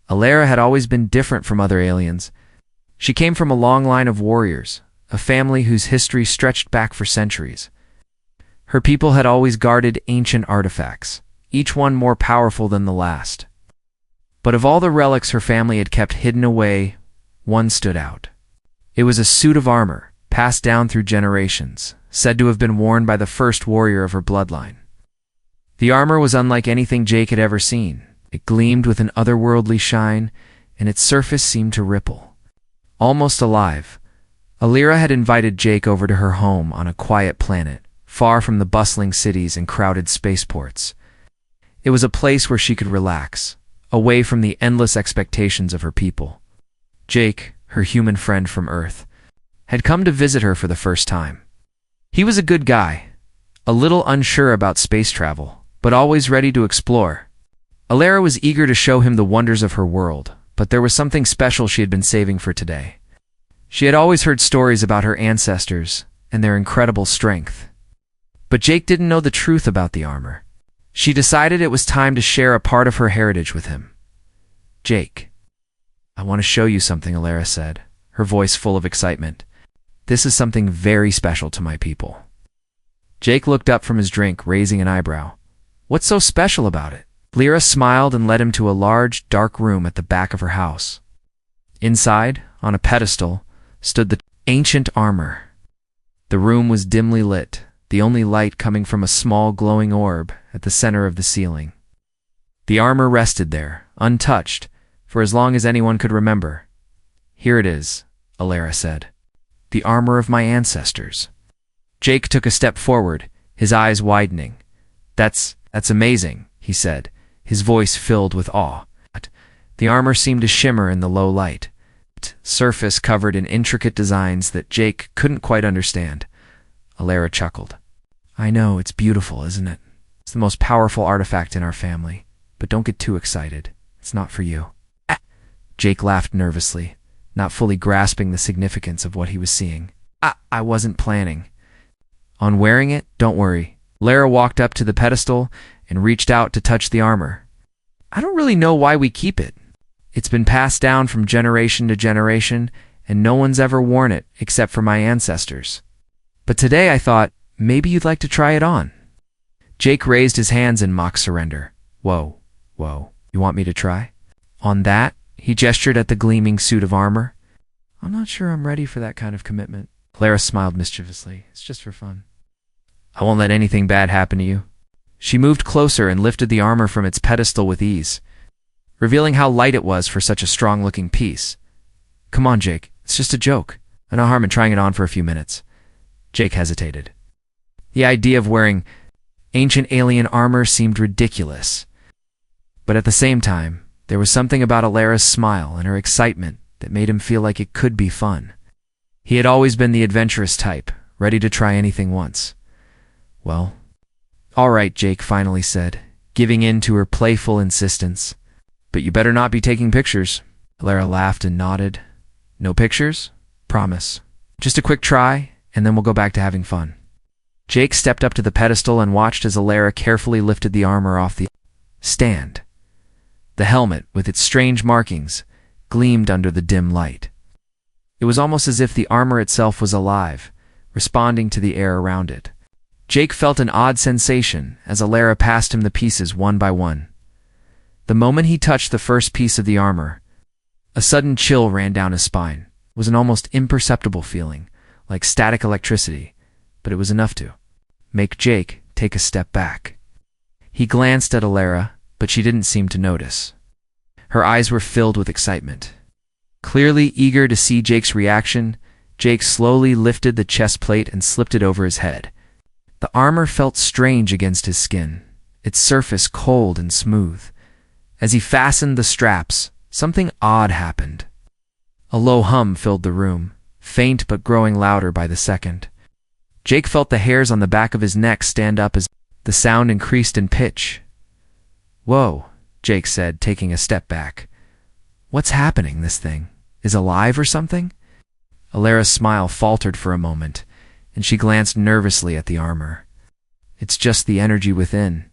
Alara had always been different from other aliens. She came from a long line of warriors, a family whose history stretched back for centuries. Her people had always guarded ancient artifacts, each one more powerful than the last. But of all the relics her family had kept hidden away, one stood out. It was a suit of armor, passed down through generations, said to have been worn by the first warrior of her bloodline. The armor was unlike anything Jake had ever seen. It gleamed with an otherworldly shine, and its surface seemed to ripple. Almost alive, Alara had invited Jake over to her home on a quiet planet, far from the bustling cities and crowded spaceports. It was a place where she could relax, away from the endless expectations of her people. Jake, her human friend from Earth, had come to visit her for the first time. He was a good guy, a little unsure about space travel, but always ready to explore. Alara was eager to show him the wonders of her world, but there was something special she had been saving for today. She had always heard stories about her ancestors and their incredible strength. But Jake didn't know the truth about the armor. She decided it was time to share a part of her heritage with him. "Jake, I want to show you something," Alara said, her voice full of excitement. "This is something very special to my people." Jake looked up from his drink, raising an eyebrow. "What's so special about it?" Alara smiled and led him to a large, dark room at the back of her house. Inside, on a pedestal, stood the ancient armor. The room was dimly lit, the only light coming from a small glowing orb at the center of the ceiling. The armor rested there, untouched, for as long as anyone could remember. "Here it is," Alara said. "The armor of my ancestors." Jake took a step forward, his eyes widening. That's amazing," he said, his voice filled with awe. The armor seemed to shimmer in the low light, surface covered in intricate designs that Jake couldn't quite understand. Alara chuckled. "I know, it's beautiful, isn't it? It's the most powerful artifact in our family. But don't get too excited. It's not for you." Jake laughed nervously, not fully grasping the significance of what he was seeing. I wasn't planning on wearing it, don't worry." Alara walked up to the pedestal and reached out to touch the armor. "I don't really know why we keep it. It's been passed down from generation to generation, and no one's ever worn it except for my ancestors. But today I thought, maybe you'd like to try it on." Jake raised his hands in mock surrender. Whoa, you want me to try? On that, he gestured at the gleaming suit of armor. "I'm not sure I'm ready for that kind of commitment." Alara smiled mischievously. "It's just for fun." "I won't let anything bad happen to you." She moved closer and lifted the armor from its pedestal with ease, revealing how light it was for such a strong-looking piece. "Come on, Jake. It's just a joke. No harm in trying it on for a few minutes." Jake hesitated. The idea of wearing ancient alien armor seemed ridiculous. But at the same time, there was something about Alara's smile and her excitement that made him feel like it could be fun. He had always been the adventurous type, ready to try anything once. "Well, all right," Jake finally said, giving in to her playful insistence. "But you better not be taking pictures." Alara laughed and nodded. "No pictures? Promise. Just a quick try, and then we'll go back to having fun." Jake stepped up to the pedestal and watched as Alara carefully lifted the armor off the stand. The helmet, with its strange markings, gleamed under the dim light. It was almost as if the armor itself was alive, responding to the air around it. Jake felt an odd sensation as Alara passed him the pieces one by one. The moment he touched the first piece of the armor, a sudden chill ran down his spine. It was an almost imperceptible feeling, like static electricity, but it was enough to make Jake take a step back. He glanced at Alara, but she didn't seem to notice. Her eyes were filled with excitement. Clearly eager to see Jake's reaction, Jake slowly lifted the chest plate and slipped it over his head. The armor felt strange against his skin, its surface cold and smooth. As he fastened the straps, something odd happened. A low hum filled the room, faint but growing louder by the second. Jake felt the hairs on the back of his neck stand up as the sound increased in pitch. "Whoa," Jake said, taking a step back. "What's happening? This thing is alive or something?" Alara's smile faltered for a moment, and she glanced nervously at the armor. "It's just the energy within.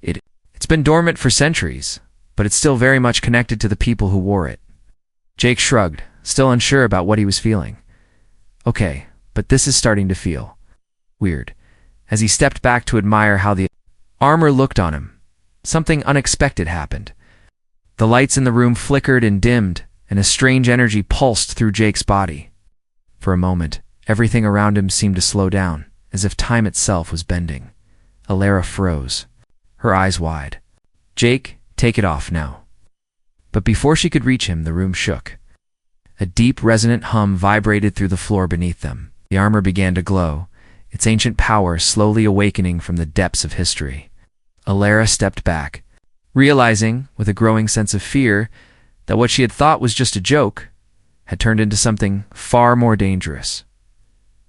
It's been dormant for centuries, but it's still very much connected to the people who wore it. Jake shrugged, still unsure about what he was feeling. Okay, but this is starting to feel weird. As he stepped back to admire how the armor looked on him, something unexpected happened. The lights in the room flickered and dimmed, and a strange energy pulsed through Jake's body. For a moment, everything around him seemed to slow down, as if time itself was bending. Alara froze, her eyes wide. Jake, take it off now. But before she could reach him, the room shook. A deep, resonant hum vibrated through the floor beneath them. The armor began to glow, its ancient power slowly awakening from the depths of history. Alara stepped back, realizing, with a growing sense of fear, that what she had thought was just a joke had turned into something far more dangerous.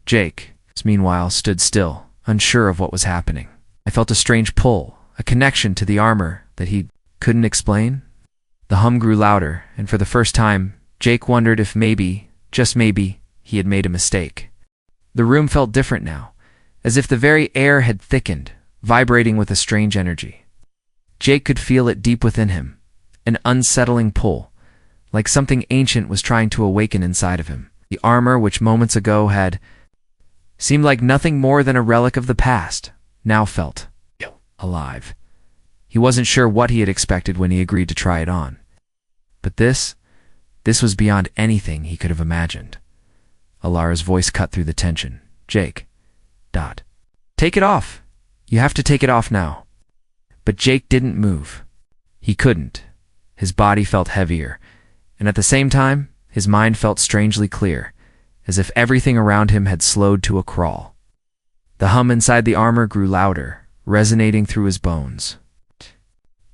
Jake, meanwhile, stood still, unsure of what was happening. I felt a strange pull, a connection to the armor that he couldn't explain. The hum grew louder, and for the first time, Jake wondered if maybe, just maybe, he had made a mistake. The room felt different now, as if the very air had thickened, vibrating with a strange energy. Jake could feel it deep within him, an unsettling pull, like something ancient was trying to awaken inside of him. The armor, which moments ago had seemed like nothing more than a relic of the past, now felt alive. He wasn't sure what he had expected when he agreed to try it on. But this was beyond anything he could have imagined. Alara's voice cut through the tension. Jake. Take it off. You have to take it off now. But Jake didn't move. He couldn't. His body felt heavier, and at the same time, his mind felt strangely clear, as if everything around him had slowed to a crawl. The hum inside the armor grew louder, resonating through his bones. It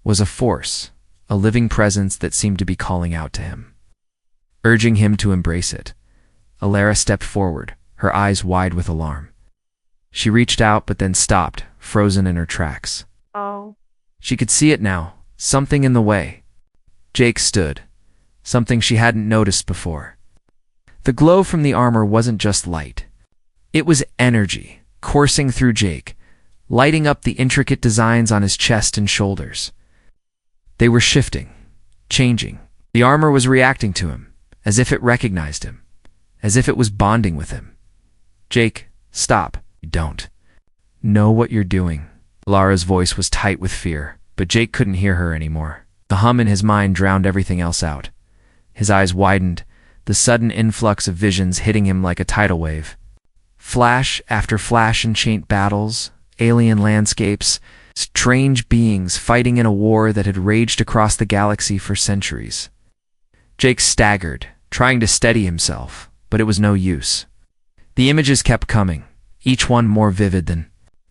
was a force, a living presence that seemed to be calling out to him, urging him to embrace it. Alara stepped forward, her eyes wide with alarm. She reached out but then stopped, frozen in her tracks. Oh. She could see it now, something in the way. Jake stood, something she hadn't noticed before. The glow from the armor wasn't just light. It was energy, coursing through Jake, lighting up the intricate designs on his chest and shoulders. They were shifting, changing. The armor was reacting to him, as if it recognized him, as if it was bonding with him. Jake, stop. You don't know what you're doing. Lara's voice was tight with fear, but Jake couldn't hear her anymore. The hum in his mind drowned everything else out. His eyes widened, the sudden influx of visions hitting him like a tidal wave. Flash after flash enchant battles, alien landscapes, strange beings fighting in a war that had raged across the galaxy for centuries. Jake staggered, trying to steady himself, but it was no use. The images kept coming, each one more vivid than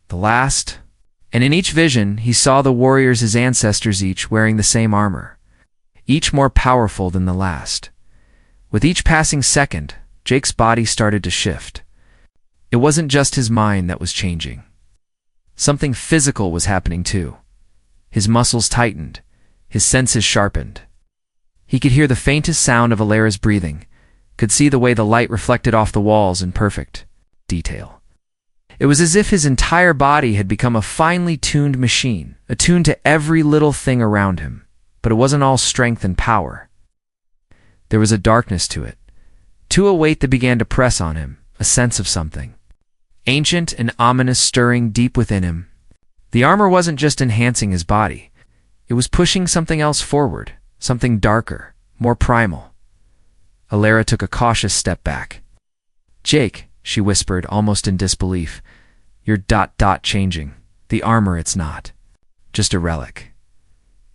the last, and in each vision he saw the warriors, his ancestors, each wearing the same armor, each more powerful than the last. With each passing second, Jake's body started to shift. It wasn't just his mind that was changing. Something physical was happening too. His muscles tightened, his senses sharpened. He could hear the faintest sound of Alara's breathing, could see the way the light reflected off the walls in perfect detail. It was as if his entire body had become a finely tuned machine, attuned to every little thing around him. But it wasn't all strength and power. There was a darkness to it, to a weight that began to press on him, a sense of something ancient and ominous stirring deep within him. The armor wasn't just enhancing his body. It was pushing something else forward, something darker, more primal. Alara took a cautious step back. Jake, she whispered, almost in disbelief, you're changing. The armor, it's not just a relic.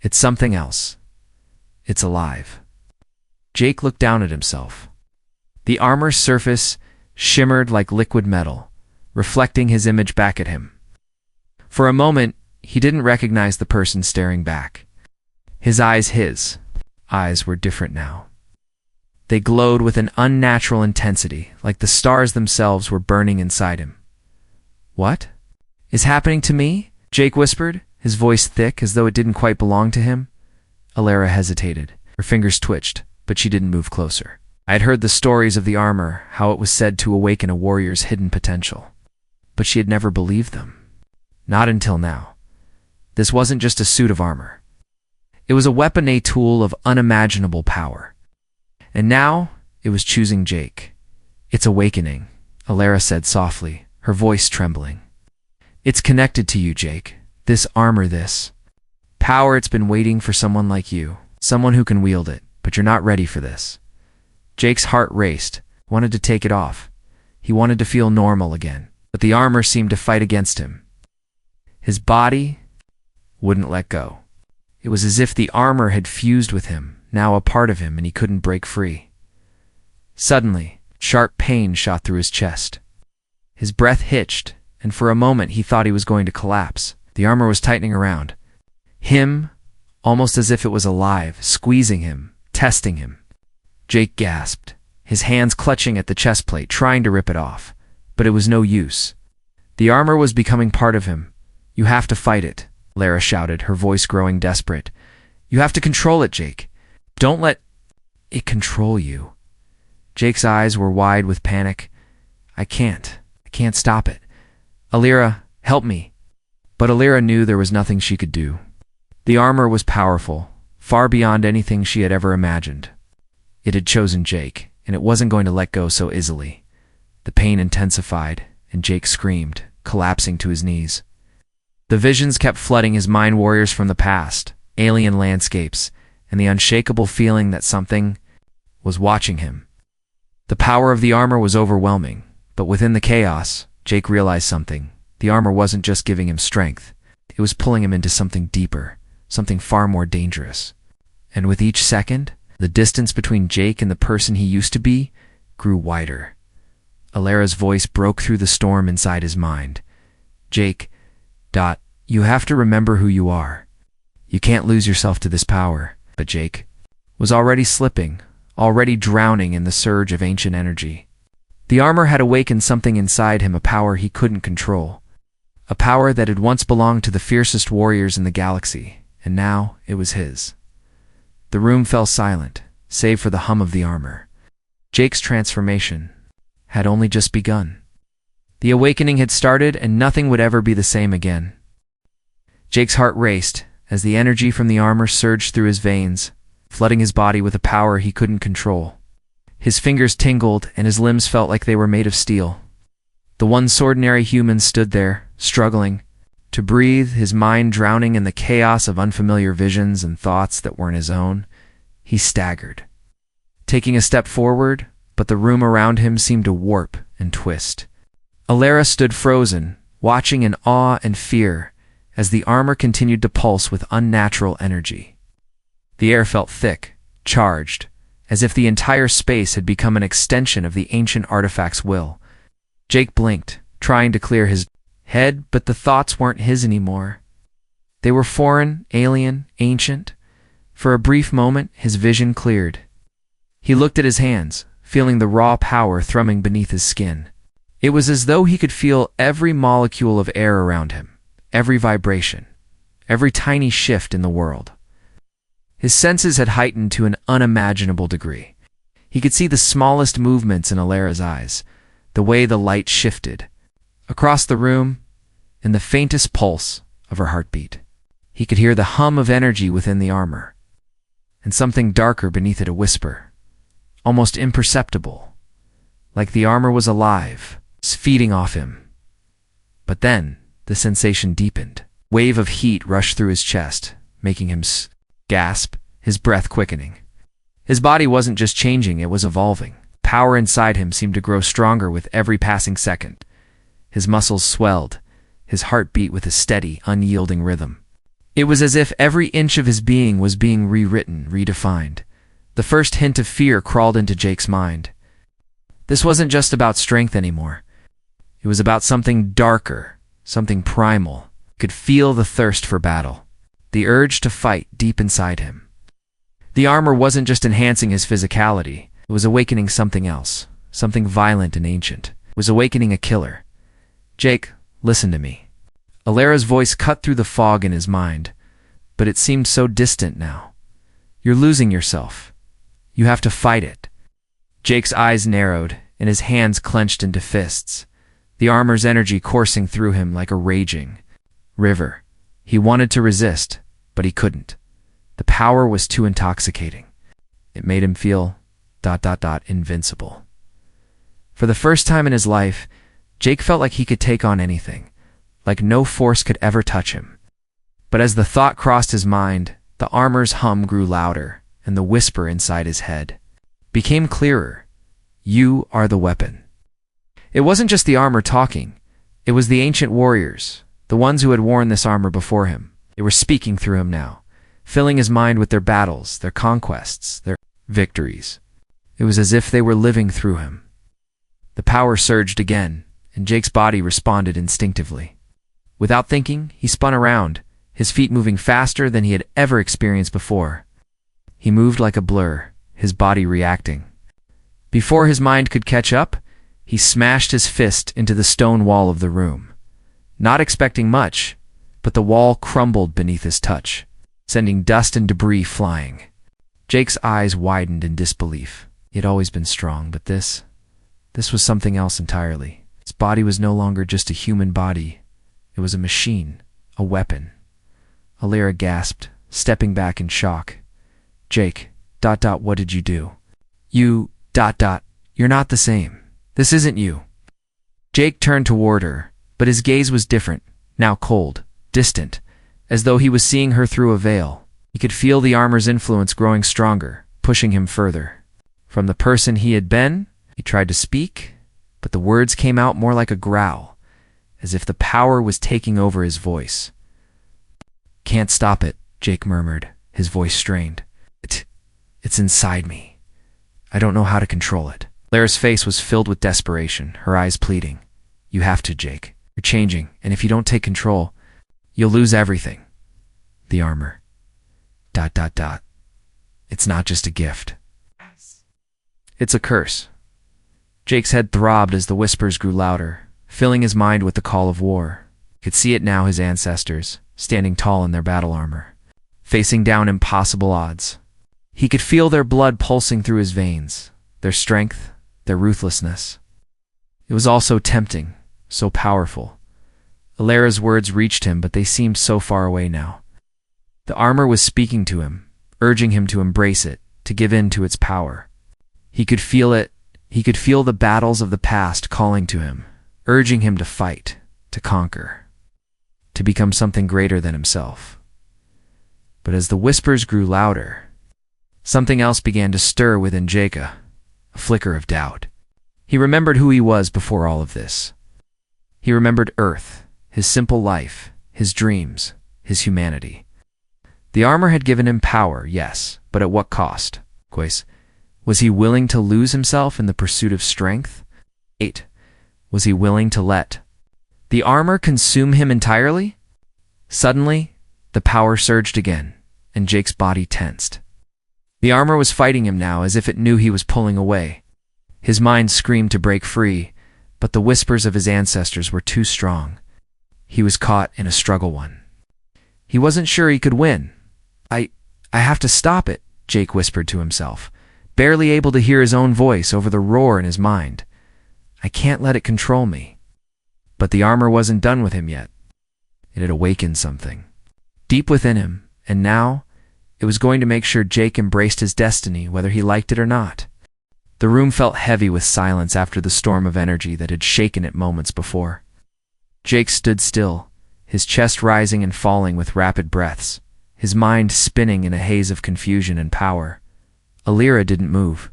It's something else. It's alive. Jake looked down at himself. The armor's surface shimmered like liquid metal, reflecting his image back at him. For a moment, he didn't recognize the person staring back. His eyes were different now. They glowed with an unnatural intensity, like the stars themselves were burning inside him. What is happening to me? Jake whispered, his voice thick as though it didn't quite belong to him. Alara hesitated. Her fingers twitched, but she didn't move closer. I had heard the stories of the armor, how it was said to awaken a warrior's hidden potential. But she had never believed them. Not until now. This wasn't just a suit of armor. It was a weapon, a tool of unimaginable power. And now it was choosing Jake. "It's awakening," Alara said softly, her voice trembling. "It's connected to you, Jake. This armor, this power, it's been waiting for someone like you, someone who can wield it, but you're not ready for this." Jake's heart raced, wanted to take it off. He wanted to feel normal again, but the armor seemed to fight against him. His body wouldn't let go. It was as if the armor had fused with him, now a part of him, and he couldn't break free. Suddenly, sharp pain shot through his chest. His breath hitched, and for a moment he thought he was going to collapse. The armor was tightening around him, almost as if it was alive, squeezing him, testing him. Jake gasped, his hands clutching at the chest plate, trying to rip it off. But it was no use. The armor was becoming part of him. "You have to fight it," Lara shouted, her voice growing desperate. "You have to control it, Jake. Don't let it control you." Jake's eyes were wide with panic. I can't stop it. "Alira, help me." But Alira knew there was nothing she could do. The armor was powerful, far beyond anything she had ever imagined. It had chosen Jake, and it wasn't going to let go so easily. The pain intensified, and Jake screamed, collapsing to his knees. The visions kept flooding his mind, warriors from the past, alien landscapes, and the unshakable feeling that something was watching him. The power of the armor was overwhelming, but within the chaos, Jake realized something. The armor wasn't just giving him strength. It was pulling him into something deeper, something far more dangerous. And with each second, the distance between Jake and the person he used to be grew wider. Alara's voice broke through the storm inside his mind. "Jake, you have to remember who you are. You can't lose yourself to this power." But Jake was already slipping, already drowning in the surge of ancient energy. The armor had awakened something inside him, a power he couldn't control. A power that had once belonged to the fiercest warriors in the galaxy, and now it was his. The room fell silent, save for the hum of the armor. Jake's transformation had only just begun. The awakening had started, and nothing would ever be the same again. Jake's heart raced as the energy from the armor surged through his veins, flooding his body with a power he couldn't control. His fingers tingled, and his limbs felt like they were made of steel. The once ordinary human stood there, struggling to breathe, his mind drowning in the chaos of unfamiliar visions and thoughts that weren't his own. He staggered, taking a step forward, but the room around him seemed to warp and twist. Alara stood frozen, watching in awe and fear as the armor continued to pulse with unnatural energy. The air felt thick, charged, as if the entire space had become an extension of the ancient artifact's will. Jake blinked, trying to clear his head, but the thoughts weren't his anymore. They were foreign, alien, ancient. For a brief moment, his vision cleared. He looked at his hands, feeling the raw power thrumming beneath his skin. It was as though he could feel every molecule of air around him, every vibration, every tiny shift in the world. His senses had heightened to an unimaginable degree. He could see the smallest movements in Alara's eyes, the way the light shifted across the room, and the faintest pulse of her heartbeat. He could hear the hum of energy within the armor, and something darker beneath it, a whisper, almost imperceptible, like the armor was alive, feeding off him. But then, the sensation deepened. A wave of heat rushed through his chest, making him gasp, his breath quickening. His body wasn't just changing, it was evolving. Power inside him seemed to grow stronger with every passing second. His muscles swelled, his heart beat with a steady, unyielding rhythm. It was as if every inch of his being was being rewritten, redefined. The first hint of fear crawled into Jake's mind. This wasn't just about strength anymore. It was about something darker, something primal. He could feel the thirst for battle, the urge to fight deep inside him. The armor wasn't just enhancing his physicality, it was awakening something else, something violent and ancient. It was awakening a killer. "Jake, listen to me." Alara's voice cut through the fog in his mind, but it seemed so distant now. "You're losing yourself. You have to fight it." Jake's eyes narrowed, and his hands clenched into fists, the armor's energy coursing through him like a raging river. He wanted to resist, but he couldn't. The power was too intoxicating. It made him feel ... invincible. For the first time in his life, Jake felt like he could take on anything, like no force could ever touch him. But as the thought crossed his mind, the armor's hum grew louder, and the whisper inside his head became clearer. You are the weapon. It wasn't just the armor talking. It was the ancient warriors, the ones who had worn this armor before him. They were speaking through him now, filling his mind with their battles, their conquests, their victories. It was as if they were living through him. The power surged again, and Jake's body responded instinctively. Without thinking, he spun around, his feet moving faster than he had ever experienced before. He moved like a blur, his body reacting. Before his mind could catch up, he smashed his fist into the stone wall of the room. Not expecting much, but the wall crumbled beneath his touch, sending dust and debris flying. Jake's eyes widened in disbelief. He had always been strong, but this was something else entirely. His body was no longer just a human body. It was a machine, a weapon. Alyra gasped, stepping back in shock. Jake, ... what did you do? You ... you're not the same. This isn't you. Jake turned toward her, but his gaze was different, now cold, distant, as though he was seeing her through a veil. He could feel the armor's influence growing stronger, pushing him further. From the person he had been, he tried to speak, but the words came out more like a growl, as if the power was taking over his voice. Can't stop it, Jake murmured, his voice strained. It's inside me. I don't know how to control it. Lara's face was filled with desperation, her eyes pleading. You have to, Jake. You're changing, and if you don't take control, you'll lose everything. The armor. ... It's not just a gift. It's a curse. Jake's head throbbed as the whispers grew louder, filling his mind with the call of war. He could see it now, his ancestors, standing tall in their battle armor, facing down impossible odds. He could feel their blood pulsing through his veins, their strength, their ruthlessness. It was all so tempting, so powerful. Alyra's words reached him, but they seemed so far away now. The armor was speaking to him, urging him to embrace it, to give in to its power. He could feel it. He could feel the battles of the past calling to him, urging him to fight, to conquer, to become something greater than himself. But as the whispers grew louder, something else began to stir within Jake, a flicker of doubt. He remembered who he was before all of this. He remembered Earth, his simple life, his dreams, his humanity. The armor had given him power, yes, but at what cost? Was he willing to lose himself in the pursuit of strength? Was he willing to let the armor consume him entirely? Suddenly, the power surged again, and Jake's body tensed. The armor was fighting him now as if it knew he was pulling away. His mind screamed to break free, but the whispers of his ancestors were too strong. He was caught in a struggle one. He wasn't sure he could win. I have to stop it, Jake whispered to himself, barely able to hear his own voice over the roar in his mind. I can't let it control me. But the armor wasn't done with him yet. It had awakened something deep within him, and now it was going to make sure Jake embraced his destiny, whether he liked it or not. The room felt heavy with silence after the storm of energy that had shaken it moments before. Jake stood still, his chest rising and falling with rapid breaths, his mind spinning in a haze of confusion and power. Alyra didn't move.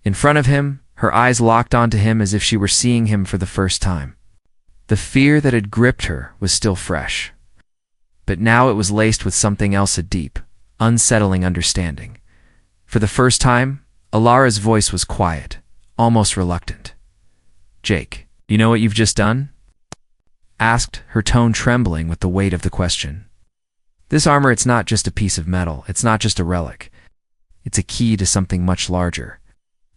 In front of him, her eyes locked onto him as if she were seeing him for the first time. The fear that had gripped her was still fresh. But now it was laced with something else, a deep, unsettling understanding. For the first time, Alyra's voice was quiet, almost reluctant. Jake, you know what you've just done? Asked, her tone trembling with the weight of the question. This armor, it's not just a piece of metal, it's not just a relic. It's a key to something much larger.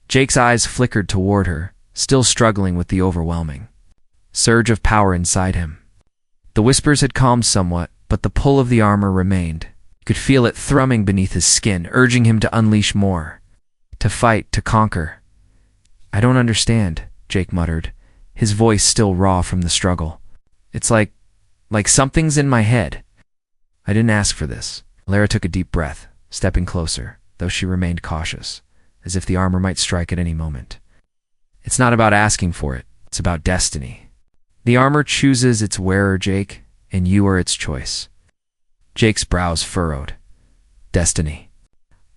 Jake's eyes flickered toward her, still struggling with the overwhelming surge of power inside him. The whispers had calmed somewhat, but the pull of the armor remained. He could feel it thrumming beneath his skin, urging him to unleash more, to fight, to conquer. I don't understand, Jake muttered, his voice still raw from the struggle. It's like something's in my head. I didn't ask for this. Alara took a deep breath, stepping closer, though she remained cautious, as if the armor might strike at any moment. It's not about asking for it, it's about destiny. The armor chooses its wearer, Jake, and you are its choice. Jake's brows furrowed. Destiny.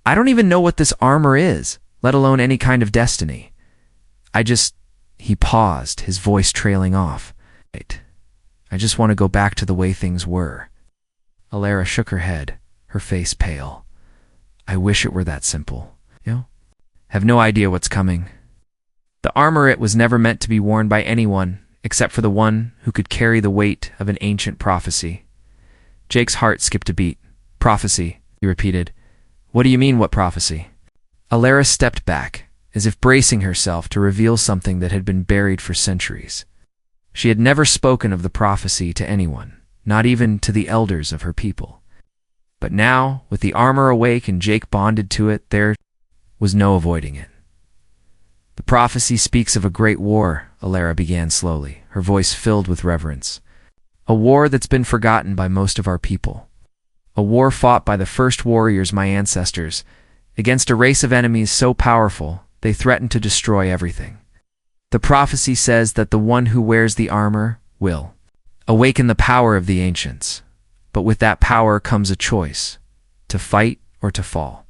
I don't even know what this armor is, let alone any kind of destiny. He paused, his voice trailing off. I just want to go back to the way things were. Alara shook her head, her face pale. I wish it were that simple. Have no idea what's coming. The armor it was never meant to be worn by anyone, except for the one who could carry the weight of an ancient prophecy. Jake's heart skipped a beat. Prophecy, he repeated. What do you mean, what prophecy? Alara stepped back, as if bracing herself to reveal something that had been buried for centuries. She had never spoken of the prophecy to anyone, not even to the elders of her people. But now, with the armor awake and Jake bonded to it, there was no avoiding it. The prophecy speaks of a great war, Alara began slowly, her voice filled with reverence. A war that's been forgotten by most of our people. A war fought by the first warriors, my ancestors, against a race of enemies so powerful they threatened to destroy everything. The prophecy says that the one who wears the armor will awaken the power of the ancients, but with that power comes a choice, to fight or to fall.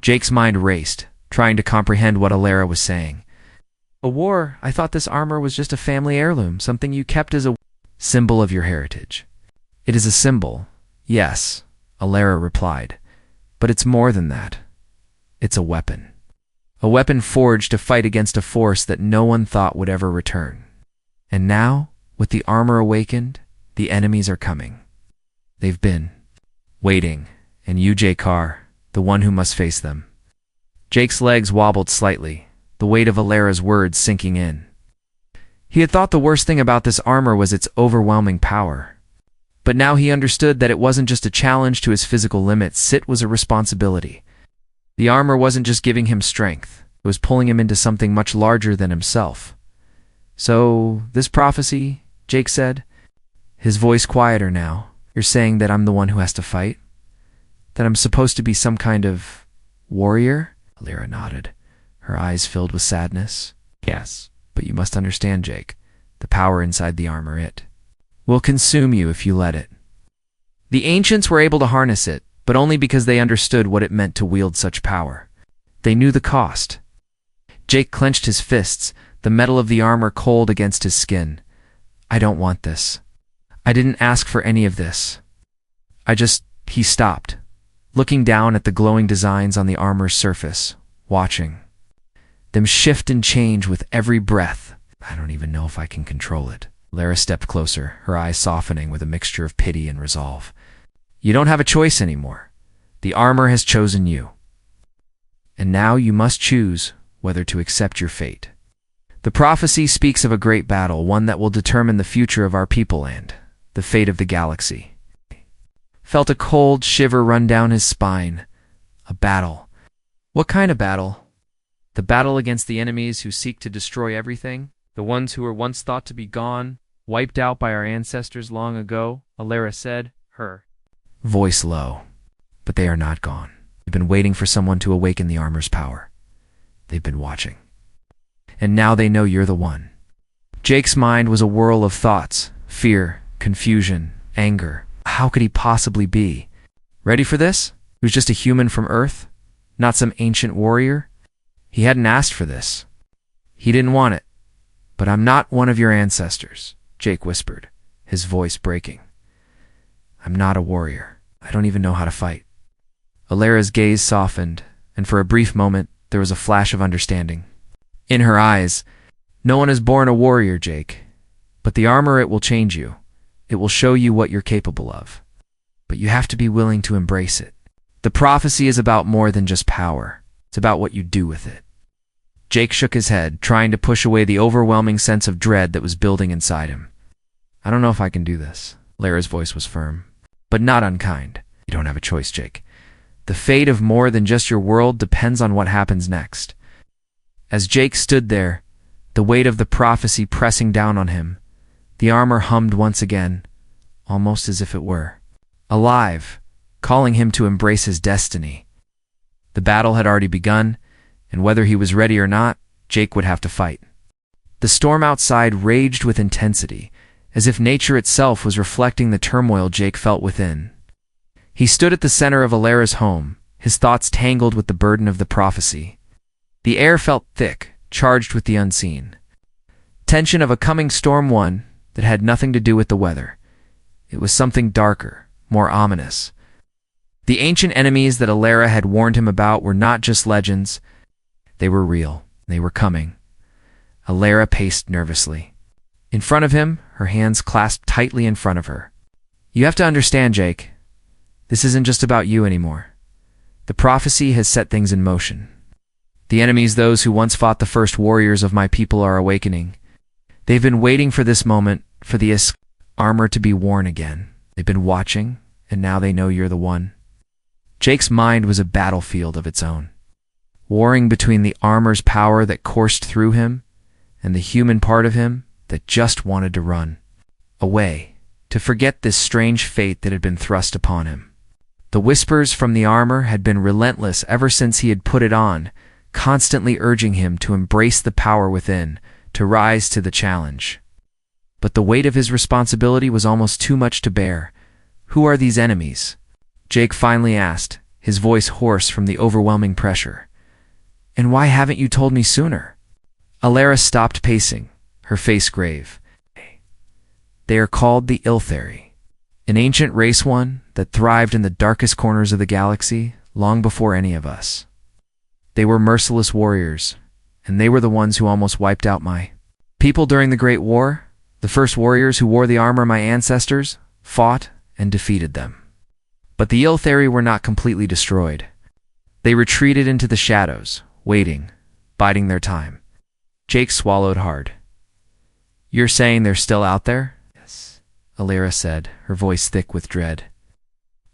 Jake's mind raced, trying to comprehend what Alara was saying. A war? I thought this armor was just a family heirloom, something you kept as a symbol of your heritage. It is a symbol, yes, Alara replied, but it's more than that. It's a weapon. A weapon forged to fight against a force that no one thought would ever return. And now, with the armor awakened, the enemies are coming. They've been waiting, and you, Jake, are the one who must face them. Jake's legs wobbled slightly, the weight of Alara's words sinking in. He had thought the worst thing about this armor was its overwhelming power. But now he understood that it wasn't just a challenge to his physical limits, it was a responsibility. The armor wasn't just giving him strength, it was pulling him into something much larger than himself. So, this prophecy, Jake said, his voice quieter now, you're saying that I'm the one who has to fight? That I'm supposed to be some kind of warrior? Alara nodded, her eyes filled with sadness. Yes, but you must understand, Jake, the power inside the armor, it will consume you if you let it. The ancients were able to harness it, but only because they understood what it meant to wield such power. They knew the cost. Jake clenched his fists, the metal of the armor cold against his skin. I don't want this. I didn't ask for any of this. He stopped, looking down at the glowing designs on the armor's surface, watching them shift and change with every breath. I don't even know if I can control it. Alara stepped closer, her eyes softening with a mixture of pity and resolve. You don't have a choice anymore. The armor has chosen you. And now you must choose whether to accept your fate. The prophecy speaks of a great battle, one that will determine the future of our people and the fate of the galaxy. Felt a cold shiver run down his spine. A battle. What kind of battle? The battle against the enemies who seek to destroy everything? The ones who were once thought to be gone, wiped out by our ancestors long ago? Alara said, her voice low. But they are not gone. They've been waiting for someone to awaken the armor's power. They've been watching. And now they know you're the one. Jake's mind was a whirl of thoughts, fear, confusion, anger. How could he possibly be? Ready for this? He was just a human from Earth, not some ancient warrior. He hadn't asked for this. He didn't want it. But I'm not one of your ancestors, Jake whispered, his voice breaking. I'm not a warrior. I don't even know how to fight. Alara's gaze softened, and for a brief moment, there was a flash of understanding. In her eyes, no one is born a warrior, Jake. But the armor, it will change you. It will show you what you're capable of. But you have to be willing to embrace it. The prophecy is about more than just power. It's about what you do with it. Jake shook his head, trying to push away the overwhelming sense of dread that was building inside him. I don't know if I can do this. Alara's voice was firm, but not unkind. You don't have a choice, Jake. The fate of more than just your world depends on what happens next. As Jake stood there, the weight of the prophecy pressing down on him, the armor hummed once again, almost as if it were alive, calling him to embrace his destiny. The battle had already begun, and whether he was ready or not, Jake would have to fight. The storm outside raged with intensity, as if nature itself was reflecting the turmoil Jake felt within. He stood at the center of Alara's home, his thoughts tangled with the burden of the prophecy. The air felt thick, charged with the unseen. Tension of a coming storm, one that had nothing to do with the weather. It was something darker, more ominous. The ancient enemies that Alara had warned him about were not just legends. They were real. They were coming. Alara paced nervously. In front of him, her hands clasped tightly in front of her. You have to understand, Jake. This isn't just about you anymore. The prophecy has set things in motion. The enemies, those who once fought the first warriors of my people, are awakening. They've been waiting for this moment, for the armor to be worn again. They've been watching, and now they know you're the one. Jake's mind was a battlefield of its own, warring between the armor's power that coursed through him and the human part of him that just wanted to run away, to forget this strange fate that had been thrust upon him. The whispers from the armor had been relentless ever since he had put it on, constantly urging him to embrace the power within, to rise to the challenge. But the weight of his responsibility was almost too much to bear. Who are these enemies? Jake finally asked, his voice hoarse from the overwhelming pressure. And why haven't you told me sooner? Alara stopped pacing, her face grave. They are called the Iltheri, an ancient race, one that thrived in the darkest corners of the galaxy long before any of us. They were merciless warriors, and they were the ones who almost wiped out my people during the Great War. The first warriors who wore the armor, my ancestors, fought and defeated them. But the Iltheri were not completely destroyed. They retreated into the shadows, waiting, biding their time. Jake swallowed hard. You're saying they're still out there? Yes, Alara said, her voice thick with dread.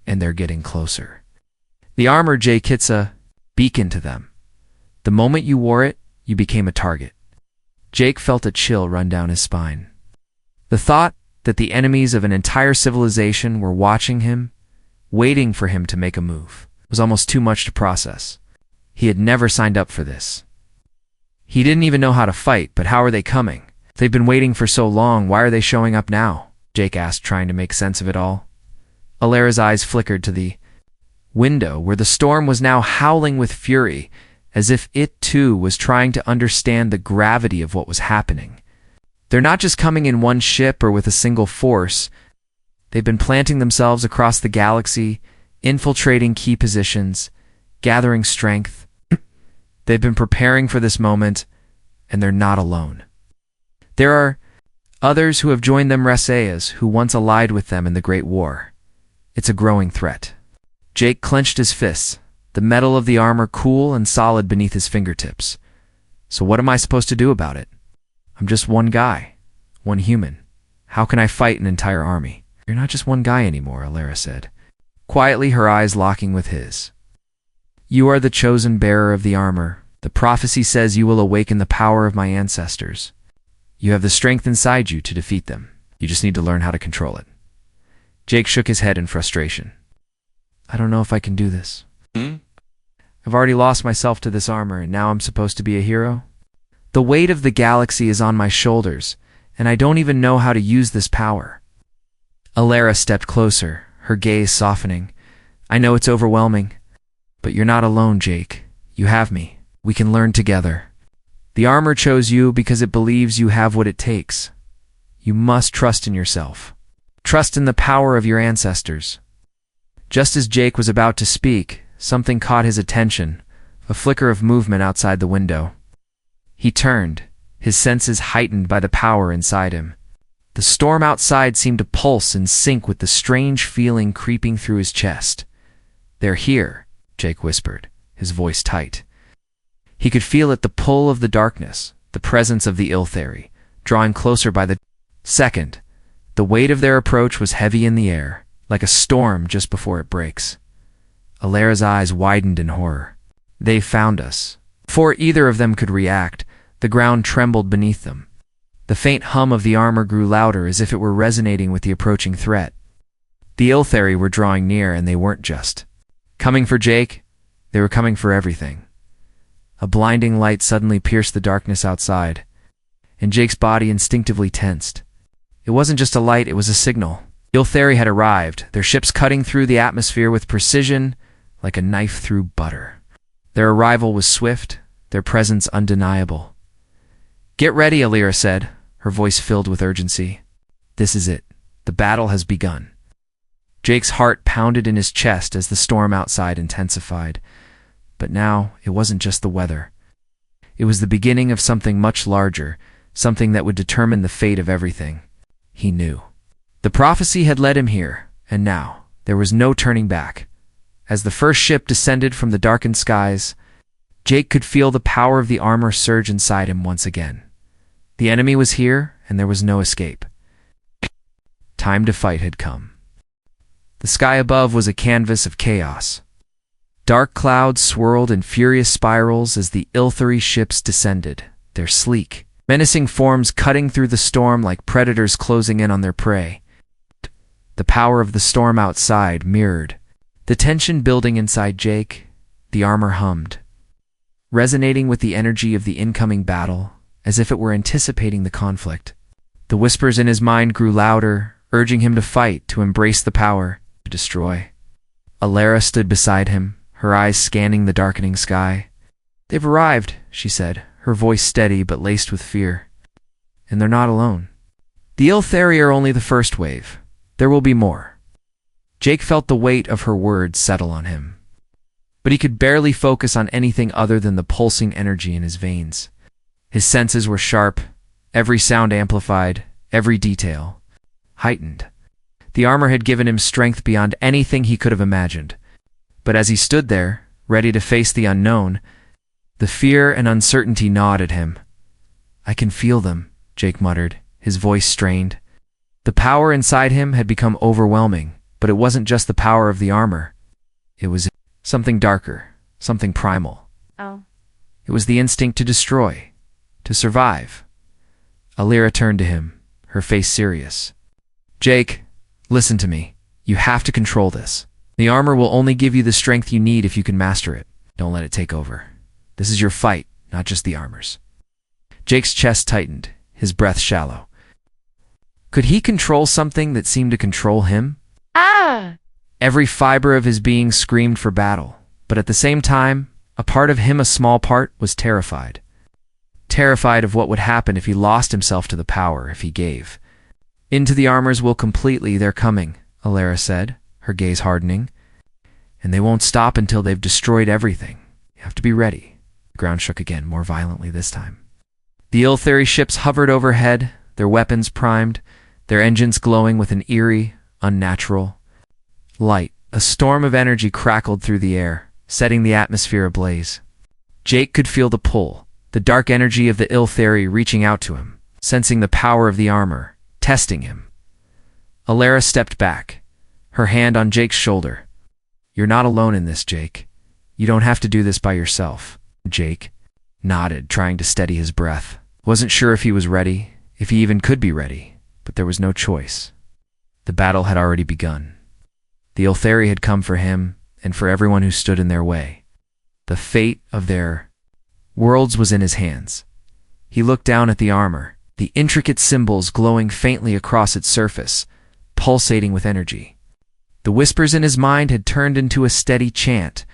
And they're getting closer. The armor, Jake, it's a beacon to them. The moment you wore it, you became a target. Jake felt a chill run down his spine. The thought that the enemies of an entire civilization were watching him, waiting for him to make a move, was almost too much to process. He had never signed up for this. He didn't even know how to fight, but how are they coming? They've been waiting for so long, why are they showing up now? Jake asked, trying to make sense of it all. Alara's eyes flickered to the window, where the storm was now howling with fury, as if it too was trying to understand the gravity of what was happening. They're not just coming in one ship or with a single force. They've been planting themselves across the galaxy, infiltrating key positions, gathering strength. They've been preparing for this moment, and they're not alone. There are others who have joined them, Resayas, who once allied with them in the Great War. It's a growing threat. Jake clenched his fists, the metal of the armor cool and solid beneath his fingertips. So what am I supposed to do about it? I'm just one guy, one human. How can I fight an entire army? You're not just one guy anymore, Alara said, quietly, her eyes locking with his. You are the chosen bearer of the armor. The prophecy says you will awaken the power of my ancestors. You have the strength inside you to defeat them. You just need to learn how to control it. Jake shook his head in frustration. I don't know if I can do this. I've already lost myself to this armor, and now I'm supposed to be a hero? The weight of the galaxy is on my shoulders, and I don't even know how to use this power. Alara stepped closer, her gaze softening. I know it's overwhelming, but you're not alone, Jake. You have me. We can learn together. The armor chose you because it believes you have what it takes. You must trust in yourself. Trust in the power of your ancestors. Just as Jake was about to speak, something caught his attention, a flicker of movement outside the window. He turned, his senses heightened by the power inside him. The storm outside seemed to pulse and sync with the strange feeling creeping through his chest. They're here, Jake whispered, his voice tight. He could feel it, the pull of the darkness, the presence of the Iltheri, drawing closer by the second. The weight of their approach was heavy in the air, like a storm just before it breaks. Alara's eyes widened in horror. They found us. Before either of them could react, the ground trembled beneath them. The faint hum of the armor grew louder, as if it were resonating with the approaching threat. The Iltheri were drawing near, and they weren't just coming for Jake, they were coming for everything. A blinding light suddenly pierced the darkness outside, and Jake's body instinctively tensed. It wasn't just a light, it was a signal. The Iltheri had arrived, their ships cutting through the atmosphere with precision like a knife through butter. Their arrival was swift, their presence undeniable. "Get ready," Alira said, her voice filled with urgency. "This is it. The battle has begun." Jake's heart pounded in his chest as the storm outside intensified. But now, it wasn't just the weather. It was the beginning of something much larger, something that would determine the fate of everything. He knew. The prophecy had led him here, and now, there was no turning back. As the first ship descended from the darkened skies, Jake could feel the power of the armor surge inside him once again. The enemy was here, and there was no escape. Time to fight had come. The sky above was a canvas of chaos. Dark clouds swirled in furious spirals as the Iltheri ships descended, their sleek, menacing forms cutting through the storm like predators closing in on their prey. The power of the storm outside mirrored the tension building inside Jake. The armor hummed, resonating with the energy of the incoming battle, as if it were anticipating the conflict. The whispers in his mind grew louder, urging him to fight, to embrace the power, to destroy. Alira stood beside him, her eyes scanning the darkening sky. "They've arrived," she said, her voice steady but laced with fear. "And they're not alone. The Iltheri are only the first wave. There will be more." Jake felt the weight of her words settle on him, but he could barely focus on anything other than the pulsing energy in his veins. His senses were sharp, every sound amplified, every detail heightened. The armor had given him strength beyond anything he could have imagined. But as he stood there, ready to face the unknown, the fear and uncertainty gnawed at him. "I can feel them," Jake muttered, his voice strained. The power inside him had become overwhelming, but it wasn't just the power of the armor. It was something darker, something primal. Oh. It was the instinct to destroy, to survive. Alira turned to him, her face serious. "Jake, listen to me. You have to control this. The armor will only give you the strength you need if you can master it. Don't let it take over. This is your fight, not just the armor's." Jake's chest tightened, his breath shallow. Could he control something that seemed to control him? Ah! Every fiber of his being screamed for battle, but at the same time, a part of him, a small part, was terrified. Terrified of what would happen if he lost himself to the power, if he gave. "Into the armor's will completely, they're coming," Alira said, her gaze hardening. "And they won't stop until they've destroyed everything. You have to be ready." The ground shook again, more violently this time. The Iltheri ships hovered overhead, their weapons primed, their engines glowing with an eerie, unnatural light. A storm of energy crackled through the air, setting the atmosphere ablaze. Jake could feel the pull, the dark energy of the Iltheri reaching out to him, sensing the power of the armor, testing him. Alira stepped back, her hand on Jake's shoulder. "You're not alone in this, Jake. You don't have to do this by yourself." Jake nodded, trying to steady his breath. Wasn't sure if he was ready, if he even could be ready, but there was no choice. The battle had already begun. The Iltheri had come for him and for everyone who stood in their way. The fate of their worlds was in his hands. He looked down at the armor, the intricate symbols glowing faintly across its surface, pulsating with energy. The whispers in his mind had turned into a steady chant,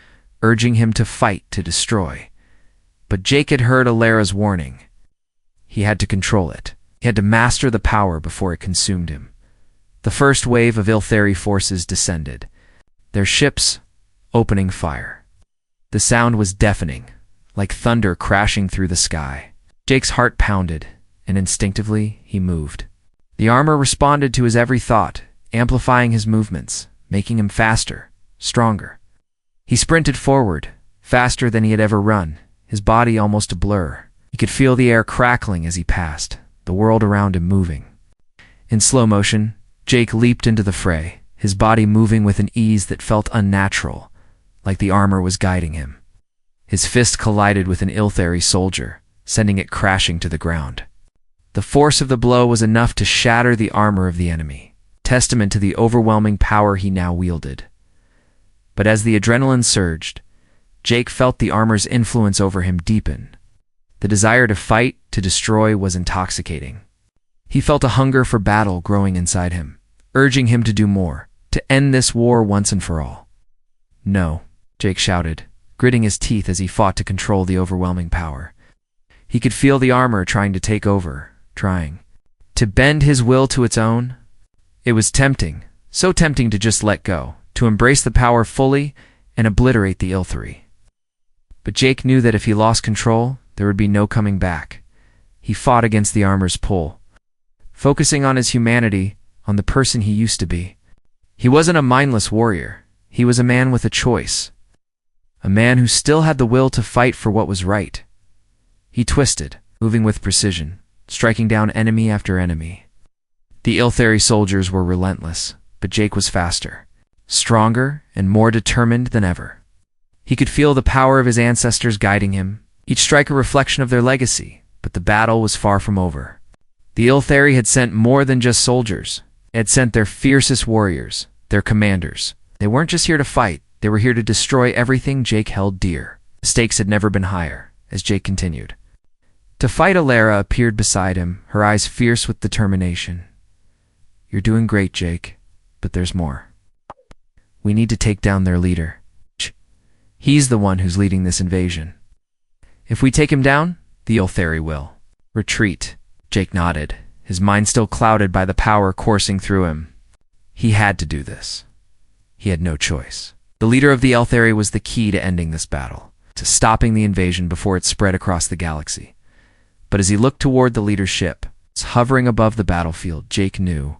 urging him to fight, to destroy. But Jake had heard Alira's warning. He had to control it. He had to master the power before it consumed him. The first wave of Iltheri forces descended, their ships opening fire. The sound was deafening, like thunder crashing through the sky. Jake's heart pounded, and instinctively he moved. The armor responded to his every thought, amplifying his movements, making him faster, stronger. He sprinted forward, faster than he had ever run, his body almost a blur. He could feel the air crackling as he passed, the world around him moving. In slow motion, Jake leaped into the fray, his body moving with an ease that felt unnatural, like the armor was guiding him. His fist collided with an Iltheri soldier, sending it crashing to the ground. The force of the blow was enough to shatter the armor of the enemy. testament to the overwhelming power he now wielded. But as the adrenaline surged, Jake felt the armor's influence over him deepen. The desire to fight, to destroy, was intoxicating. He felt a hunger for battle growing inside him, urging him to do more, to end this war once and for all. "No," Jake shouted, gritting his teeth as he fought to control the overwhelming power. He could feel the armor trying to take over, trying to bend his will to its own. It was tempting, so tempting to just let go, to embrace the power fully and obliterate the Iltheri. But Jake knew that if he lost control, there would be no coming back. He fought against the armor's pull, focusing on his humanity, on the person he used to be. He wasn't a mindless warrior. He was a man with a choice. A man who still had the will to fight for what was right. He twisted, moving with precision, striking down enemy after enemy. The Iltheri soldiers were relentless, but Jake was faster, stronger, and more determined than ever. He could feel the power of his ancestors guiding him, each strike a reflection of their legacy, but the battle was far from over. The Iltheri had sent more than just soldiers. They had sent their fiercest warriors, their commanders. They weren't just here to fight, they were here to destroy everything Jake held dear. The stakes had never been higher, as Jake continued. To fight, Alara appeared beside him, her eyes fierce with determination. "You're doing great, Jake, but there's more. We need to take down their leader. He's the one who's leading this invasion. If we take him down, the Iltheri will retreat." Jake nodded, his mind still clouded by the power coursing through him. He had to do this. He had no choice. The leader of the Iltheri was the key to ending this battle, to stopping the invasion before it spread across the galaxy. But as he looked toward the leader's ship, hovering above the battlefield, Jake knew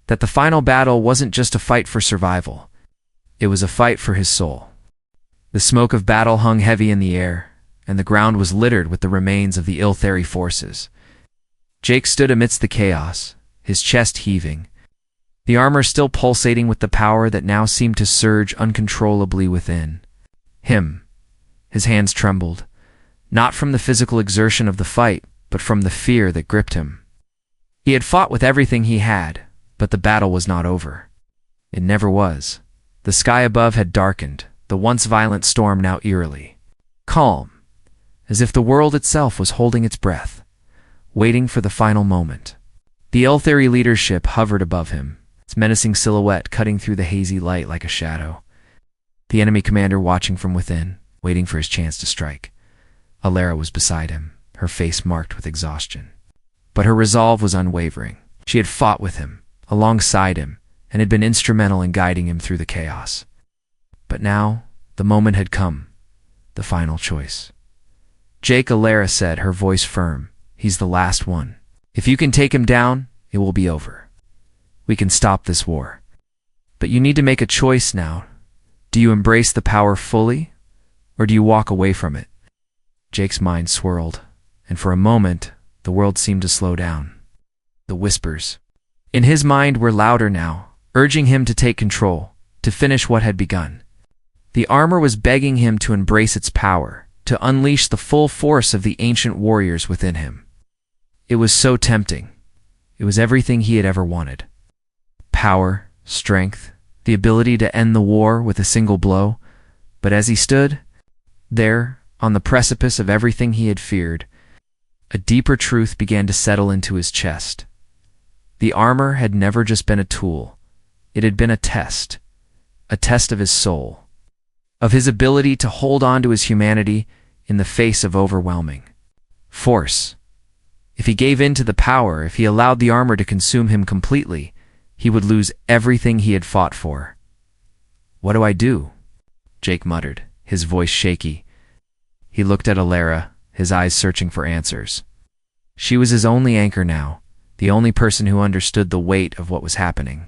that the final battle wasn't just a fight for survival. It was a fight for his soul. The smoke of battle hung heavy in the air, and the ground was littered with the remains of the Iltheri forces. Jake stood amidst the chaos, his chest heaving, the armor still pulsating with the power that now seemed to surge uncontrollably within him. His hands trembled, not from the physical exertion of the fight, but from the fear that gripped him. He had fought with everything he had, but the battle was not over. It never was. The sky above had darkened, the once violent storm now eerily calm, as if the world itself was holding its breath, waiting for the final moment. The Iltheri leadership hovered above him, its menacing silhouette cutting through the hazy light like a shadow. The enemy commander watching from within, waiting for his chance to strike. Alara was beside him, her face marked with exhaustion. But her resolve was unwavering. She had fought with him, alongside him, and had been instrumental in guiding him through the chaos. But now, the moment had come, the final choice. "Jake," Alara said, her voice firm, "he's the last one. If you can take him down, it will be over. We can stop this war. But you need to make a choice now. Do you embrace the power fully, or do you walk away from it?" Jake's mind swirled, and for a moment, the world seemed to slow down. The whispers in his mind were louder now, urging him to take control, to finish what had begun. The armor was begging him to embrace its power, to unleash the full force of the ancient warriors within him. It was so tempting. It was everything he had ever wanted. Power, strength, the ability to end the war with a single blow. But as he stood there, on the precipice of everything he had feared, a deeper truth began to settle into his chest. The armor had never just been a tool. It had been a test of his soul, of his ability to hold on to his humanity in the face of overwhelming force. If he gave in to the power, if he allowed the armor to consume him completely, he would lose everything he had fought for. "What do I do?" Jake muttered, his voice shaky. He looked at Alara, his eyes searching for answers. She was his only anchor now, the only person who understood the weight of what was happening.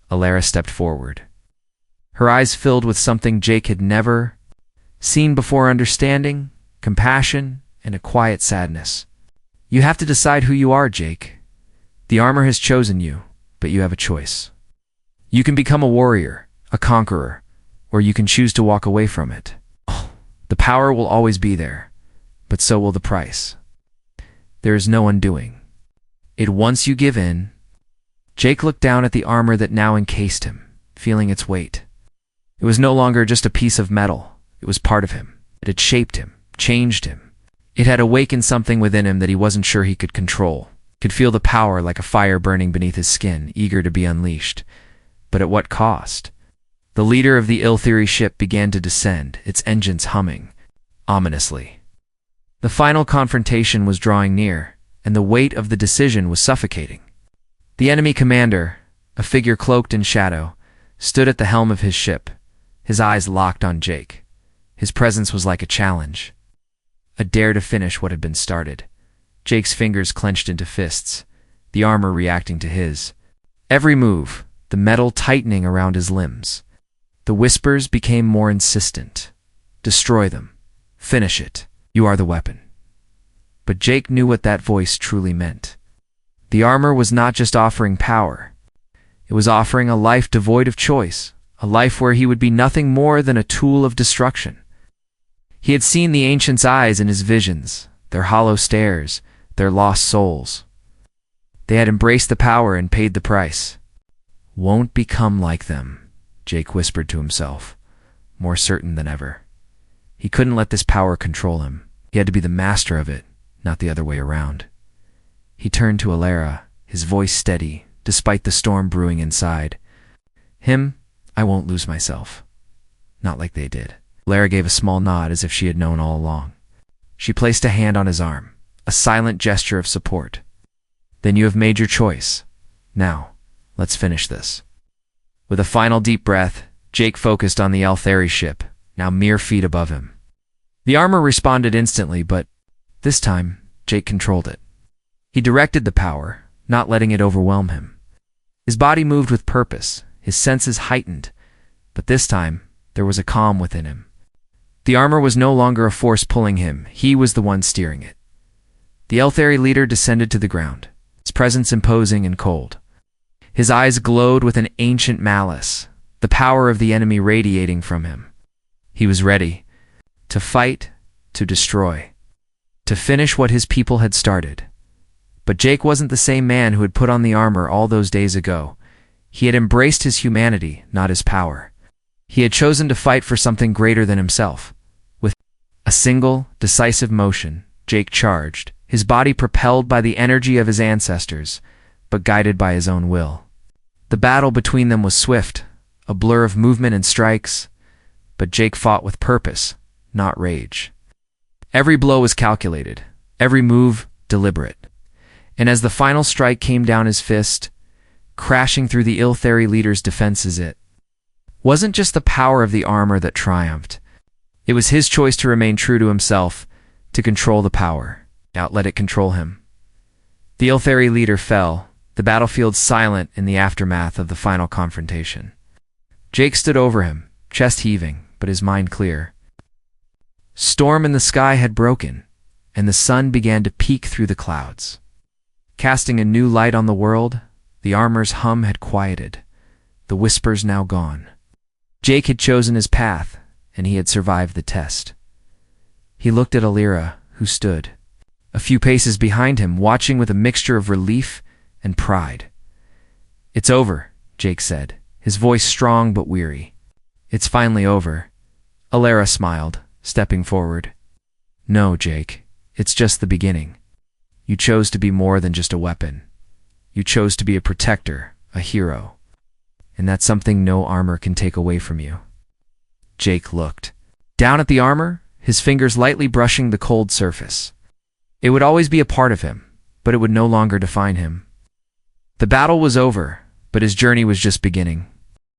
Alara stepped forward. Her eyes filled with something Jake had never seen before: understanding, compassion, and a quiet sadness. "You have to decide who you are, Jake. The armor has chosen you, but you have a choice. You can become a warrior, a conqueror, or you can choose to walk away from it. The power will always be there, but so will the price. There is no undoing it. Once you give in, Jake looked down at the armor that now encased him, feeling its weight. It was no longer just a piece of metal. It was part of him. It had shaped him, changed him. It had awakened something within him that he wasn't sure he could control. He could feel the power like a fire burning beneath his skin, eager to be unleashed. But at what cost? The leader of the ill-theory ship began to descend, its engines humming ominously. The final confrontation was drawing near, and the weight of the decision was suffocating. The enemy commander, a figure cloaked in shadow, stood at the helm of his ship, his eyes locked on Jake. His presence was like a challenge, a dare to finish what had been started. Jake's fingers clenched into fists, the armor reacting to his. Every move, the metal tightening around his limbs. The whispers became more insistent. Destroy them. Finish it. You are the weapon. But Jake knew what that voice truly meant. The armor was not just offering power. It was offering a life devoid of choice, a life where he would be nothing more than a tool of destruction. He had seen the ancients' eyes in his visions, their hollow stares, their lost souls. They had embraced the power and paid the price. Won't become like them, Jake whispered to himself, more certain than ever. He couldn't let this power control him. He had to be the master of it, not the other way around. He turned to Alara, his voice steady, despite the storm brewing inside. Him, I won't lose myself. Not like they did. Alara gave a small nod as if she had known all along. She placed a hand on his arm, a silent gesture of support. Then you have made your choice. Now, let's finish this. With a final deep breath, Jake focused on the Elthari ship, now mere feet above him. The armor responded instantly, but this time, Jake controlled it. He directed the power, not letting it overwhelm him. His body moved with purpose, his senses heightened, but this time, there was a calm within him. The armor was no longer a force pulling him, he was the one steering it. The Elthari leader descended to the ground, his presence imposing and cold. His eyes glowed with an ancient malice, the power of the enemy radiating from him. He was ready to fight, to destroy, to finish what his people had started. But Jake wasn't the same man who had put on the armor all those days ago. He had embraced his humanity, not his power. He had chosen to fight for something greater than himself. With a single, decisive motion, Jake charged, his body propelled by the energy of his ancestors, but guided by his own will. The battle between them was swift, a blur of movement and strikes, but Jake fought with purpose, not rage. Every blow was calculated, every move deliberate. And as the final strike came down his fist, crashing through the Elthari leader's defenses, it wasn't just the power of the armor that triumphed. It was his choice to remain true to himself, to control the power, not let it control him. The Elthari leader fell, the battlefield silent in the aftermath of the final confrontation. Jake stood over him, chest heaving, but his mind clear. Storm in the sky had broken, and the sun began to peek through the clouds. Casting a new light on the world, the armor's hum had quieted, the whispers now gone. Jake had chosen his path, and he had survived the test. He looked at Alara, who stood a few paces behind him, watching with a mixture of relief and pride. "It's over," Jake said, his voice strong but weary. "It's finally over." Alara smiled, stepping forward. "No, Jake, it's just the beginning. You chose to be more than just a weapon. You chose to be a protector, a hero. And that's something no armor can take away from you." Jake looked down at the armor, his fingers lightly brushing the cold surface. It would always be a part of him, but it would no longer define him. The battle was over, but his journey was just beginning.